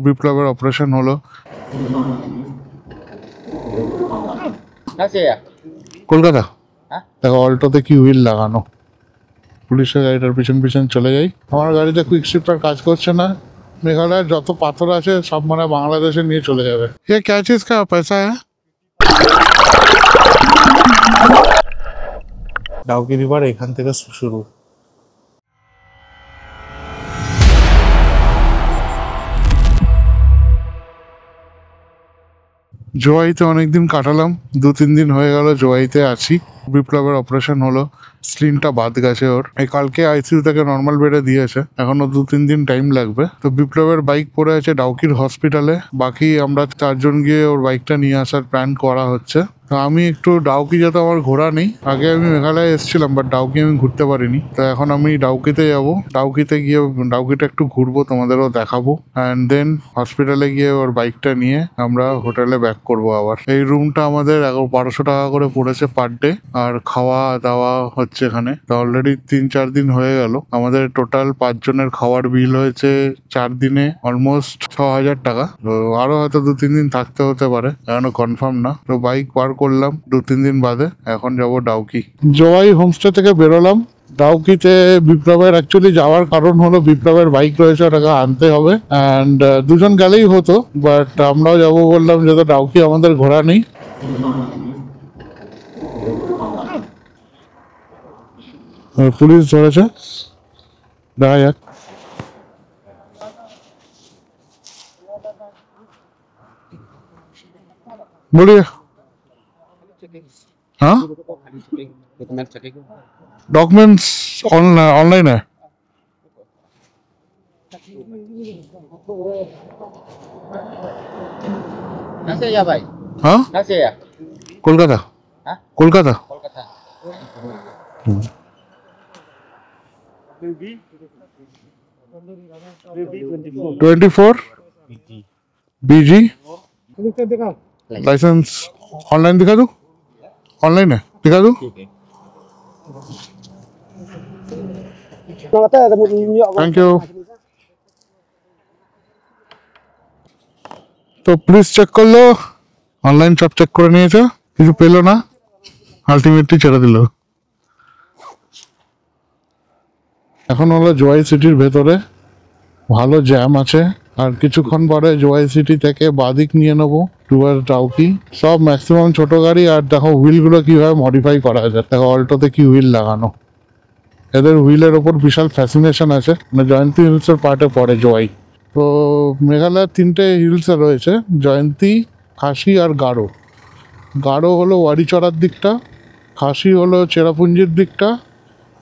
বিপ্লবের অপারেশন হলো। কলকাতা দেখো অল্টোতে কি হুইল লাগানো, পুলিশের গাড়িটার পিছন পিছন চলে যাই। আমার গাড়িতে কুইক শিফটার কাজ করছে না। মেঘালয়ের যত পাথর আছে সব মানে বাংলাদেশে নিয়ে চলে যাবে। ये क्या चीज का पैसा है? ডাউকি রিভার এখান থেকে শুরু। জোয়াইতে অনেকদিন কাটালাম, 2-3 দিন হয়ে গেল জোয়াইতে আছি। বিপ্লবের অপারেশন হলো, স্লিনটা বাদ গেছে ওর। এই কালকে আইসিইউ থেকে নর্মাল বেডে দিয়েছে, এখনো 2-3 দিন টাইম লাগবে। তো বিপ্লবের বাইক পড়ে আছে ডাউকির হসপিটালে, বাকি আমরা 4 জন গিয়ে ওর বাইকটা নিয়ে আসার প্ল্যান করা হচ্ছে। তো আমি একটু ডাউকি, যেতে আমার ঘোরা নেই, আগে আমি মেঘালয়ে এসেছিলাম বাট ডাউকি আমি ঘুরতে পারিনি। তো এখন আমি ডাউকিতে যাব, ডাউকিতে গিয়ে ডাউকিটা একটু ঘুরবো, তোমাদেরও দেখাবো। অ্যান্ড দেন হসপিটালে গিয়ে ওর বাইকটা নিয়ে আমরা হোটেলে ব্যাক করবো আবার। এই রুমটা আমাদের 1200 টাকা করে পড়েছে পার ডে, আর খাওয়া দাওয়া হচ্ছে এখানে। তো অলরেডি 3-4 দিন হয়ে গেল, আমাদের টোটাল 5 জনের খাওয়ার বিল হয়েছে 4 দিনে অলমোস্ট 6000 টাকা। তো আরো হয়তো 2-3 দিন থাকতে হতে পারে, এখনো কনফার্ম না। তো বাইক পার করলাম 2-3 দিন বাদে, এখন যাব ডাউকি। জোয়াই হোমস্টে থেকে বেরোলাম। ডাউকিতে বিপ্লবের অ্যাকচুয়ালি যাওয়ার কারণ হলো বিপ্লবের বাইক রয়েছে, ওটাকে আনতে হবে। অ্যান্ড 2 জন গেলেই হতো, বাট আমরাও যাবো বললাম, যেহেতু ডাউকি আমাদের ঘোরা নেই। পুলিশ ধরেছে, দেখা যাক। बोलिए। हाँ, डॉक्यूमेंट्स ऑनलाइन है। भाई हाँ, कोलकाता। कोलकाता। 24 बीजी लाइसेंस। ऑनलाइन दिखा दूँ? ऑनलाइन है, दिखा दूँ? Thank you. তো পুলিশ চেক করলো, অনলাইন সব চেক করে নিয়েছে, কিছু পেলো না, আলটিমেটলি ছেড়ে দিল। এখন হলো জোয়াই সিটির ভেতরে, ভালো জ্যাম আছে, আর কিছুক্ষণ পরে জোয়াই সিটি থেকে বাদিক নিয়ে নেবো টুয়ার্ডস ডাউকি। সব ম্যাক্সিমাম ছোট গাড়ি, আর দেখো হুইলগুলো কিভাবে মডিফাই করা যায়, দেখো অল্টোতে কি হুইল লাগানো। এদের হুইলের ওপর বিশাল ফ্যাসিনেশন আছে, মানে জয়ন্তী হিলসের পার্টে পড়ে জোয়াই। তো মেঘালয়ের 3টে হিলসে রয়েছে, জয়ন্তী, খাসি আর গারো। গারো হলো ওয়ারিচড়ার দিকটা, খাসি হলো চেরাপুঞ্জির দিকটা,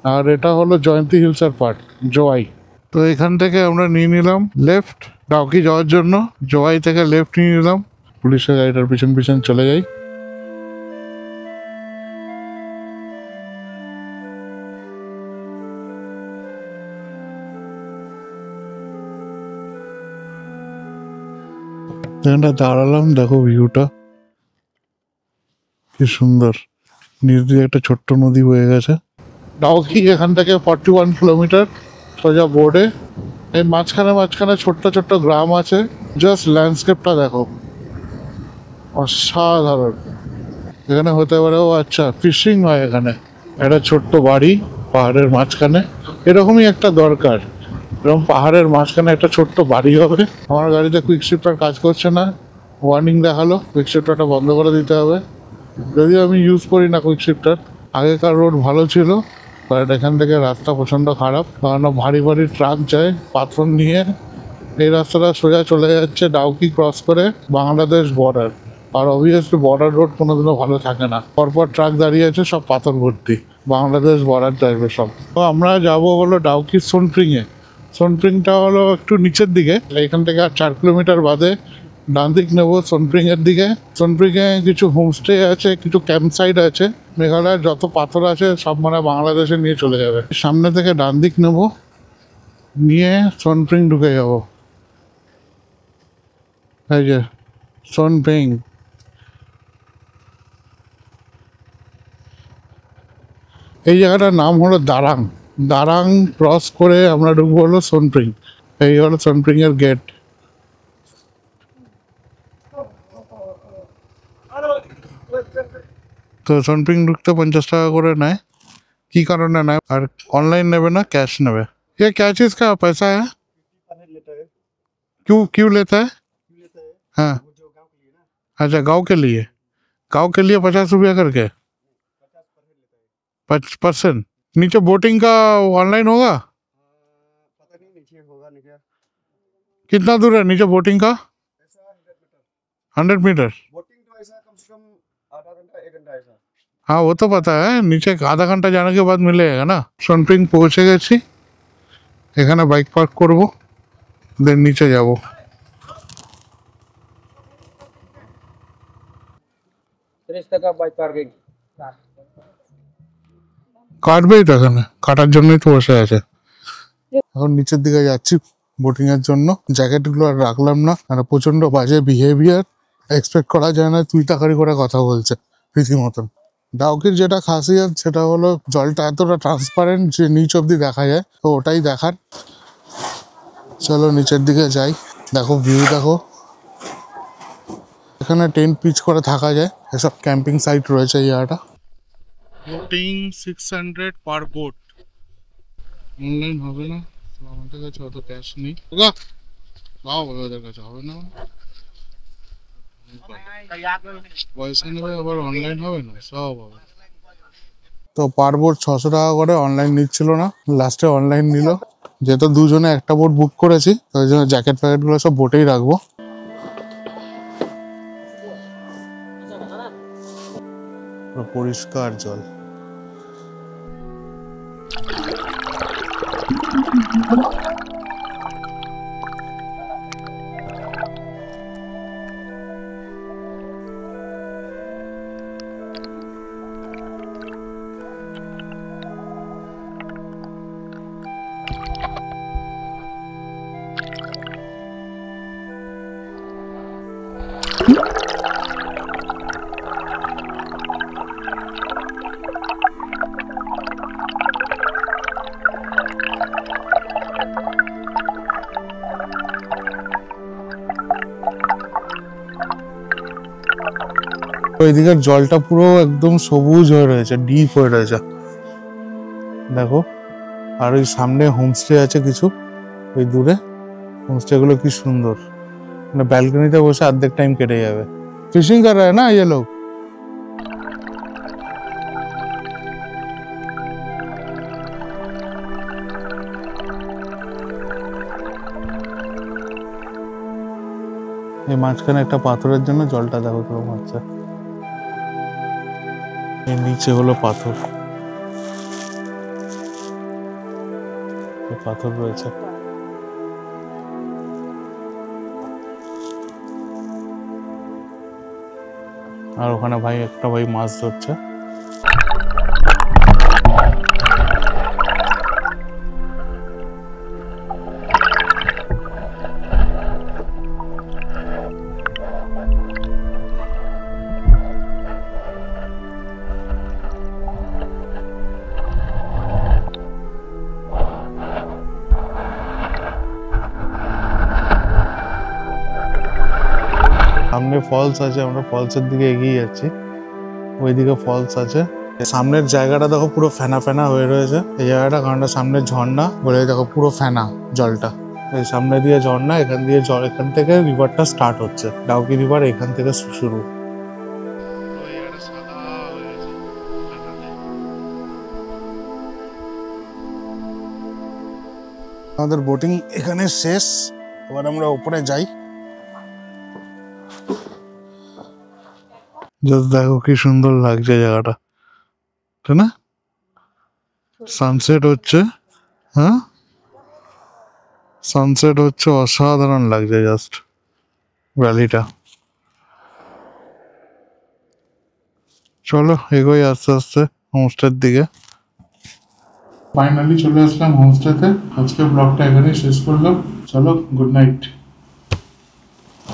আর এটা হলো জয়ন্তী হিলসের পার্ট, জোয়াই। তো এখান থেকে আমরা নিয়ে নিলাম লেফট ডাউকি যাওয়ার জন্য, জোয়াই থেকে লেফট নিয়ে নিলাম, পুলিশের গাড়িটার পিছন পিছন চলে যাই। এখানটা দাঁড়ালাম, দেখো ভিউটা কি সুন্দর, নিচ দিয়ে একটা ছোট্ট নদী বয়ে গেছে। ডাউকি এখান থেকে 41 কিলোমিটার সোজা বোর্ডে। এই মাঝখানে মাঝখানে ছোট্ট ছোট্ট গ্রাম আছে, জাস্ট ল্যান্ডস্কেপটা দেখো, অসাধারণ। এখানে হতে পারে, ও আচ্ছা, ফিশিং হয় এখানে। একটা ছোট্ট বাড়ি পাহাড়ের মাঝখানে, এরকমই একটা দরকার, এরকম পাহাড়ের মাঝখানে একটা ছোট্ট বাড়ি হবে। আমার গাড়িতে কুইক শিফটার কাজ করছে না, ওয়ার্নিং দেখালো, কুইক শিফটারটা বন্ধ করে দিতে হবে। যদিও আমি ইউজ করি না কুইক শিফটার, আগেকার রোড ভালো ছিল, বাট এখান থেকে রাস্তা প্রচণ্ড খারাপ, কারণ ভারী ভারী ট্রাক যায় পাথর নিয়ে। এই রাস্তাটা সোজা চলে যাচ্ছে ডাউকি ক্রস করে বাংলাদেশ বর্ডার, আর অবভিয়াসলি বর্ডার রোড কোনোদিনও ভালো থাকে না, পরপর ট্রাক দাঁড়িয়ে আছে সব পাথর ভর্তি, বাংলাদেশ বর্ডার যাবে সব। তো আমরা যাবো হলো ডাউকি সোনপ্রিংয়ে। সোনপ্রিংটা হলো একটু নিচের দিকে, এখান থেকে আর 4 কিলোমিটার বাদে ডান দিক নেবো সোনপ্রিংয়ের দিকে। সোনপ্রিংয়ে কিছু হোমস্টে আছে, কিছু ক্যাম্প সাইট আছে, মেঘালয়ের যত পাথর আছে সব মানে বাংলাদেশে নিয়ে চলে যাবে। সামনে থেকে ডান দিক নেবো, নিয়ে সোনপ্রিং ঢুকে যাবো। এই যে সোনপ্রিং, এই জায়গাটার নাম হলো দারাং। দারাং ক্রস করে আমরা ঢুকবো হলো সোনপ্রিং, এই হলো সোনপ্রিংয়ের গেট। তো সনপিং ঢুকতে 50 টাকা করে নেয়। কি কারণে নেয়? আর অনলাइन নেবে না, कैश নেবে। ये क्या चीज का पैसा है? क्यों लेता है? हाँ, अच्छा, गांव के लिए 50 रुपया करके 50%। नीचे बोटिंग का ऑनलाइन होगा? पता नहीं, नीचे होगा नहीं क्या? कितना दूर है नीचे बोटिंग का? ऐसा 100 मीटर। बोटिंग तो ऐसा कम से कम आधा घंटा 1 घंटा ऐसा। हाँ, वो तो पता है, नीचे आधा घंटा जाने के बाद मिलेगा ना। সনপিং পৌঁছে গেছি, এখানে বাইক পার্ক করব, দেন নিচে যাব। 30 টাকা বাইক পার্কিং। কাটবেই তো, এখানে কাটার জন্যই তো বসে আছে। এখন নিচের দিকে যাচ্ছি বোটিং এর জন্য। জ্যাকেটগুলো আর রাখলাম না, আর প্রচন্ড বাজে বিহেভিয়ার, এক্সপেক্ট করা যায় না, তুই তাকারি করে কথা বলছে রীতিমতন। ডাউকির যেটা খাসিয়াত সেটা হলো জলটা এতটা ট্রান্সপারেন্ট যে নিচ অব্দি দেখা যায়, তো ওটাই দেখার। চলো নিচের দিকে যাই, দেখো ভিউ দেখো। এখানে টেন্ট পিচ করে থাকা যায়, এসব ক্যাম্পিং সাইট রয়েছে এই জায়গাটা। বোটিং 600 পার বোট। অনলাइन হবে না, আমাদের কাছে অত ক্যাশ নেই। ওদের কাছে হবে না, পয়সা নেবে আবার অনলাइन হবে না, সব হবে। তো পার বোট 600 টাকা করে, অনলাइन নিচ্ছিল না, লাস্টে অনলাइन নিল। যেহেতু দুজনে একটা বোট বুক করেছি, তো ওই জন্য জ্যাকেট ফ্যাকেটগুলো সব বোটেই রাখবো। পরিষ্কার জল। ওইদিকের জলটা পুরো একদম সবুজ হয়ে রয়েছে, ডিপ হয়ে রয়েছে দেখো। আর ওই সামনে হোমস্টে আছে কিছু, ওই দূরে হোমস্টে গুলো কি সুন্দর, মানে ব্যালকনিতে বসে অর্ধেক টাইম কেটে যাবে। ফিশিং কর रहा है ना ये लोग। এই মাঝখানে একটা পাথরের জন্য জলটা দেখো কিরকম হচ্ছে। এর নিচে হলো পাথর, পাথর রয়েছে। আর ওখানে একটা ভাই মাছ ধরছে। সামনে ফলস আছে, আমরা ফলসের দিকে এগিয়ে যাচ্ছি। ওইদিকে ফলস আছে। সামনের জায়গাটা দেখো পুরো ফেনা ফেনা হয়ে রয়েছে এই জায়গাটা, কারণ সামনে ঝর্ণা বলে দেখো পুরো ফেনা জলটা। এই সামনে দিয়ে ঝর্ণা, এখান দিয়ে জল, এখান থেকে রিভারটা স্টার্ট হচ্ছে। ডাউকি রিভার এখান থেকে শুরু। আমাদের বোটিং এখানে শেষ, এবার আমরা উপরে যাই। দেখো কি সুন্দর লাগছে জায়গাটা, তাই না? সানসেট হচ্ছে, হ্যাঁ সানসেট হচ্ছে, অসাধারণ লাগছে জাস্ট ভ্যালিটা। চলো এগোই আস্তে আস্তে হোমস্টের দিকে। ফাইনালি চলে আসলাম হোমস্টেতে। আজকে ব্লগটা এখানেই শেষ করলাম। চলো, গুড নাইট।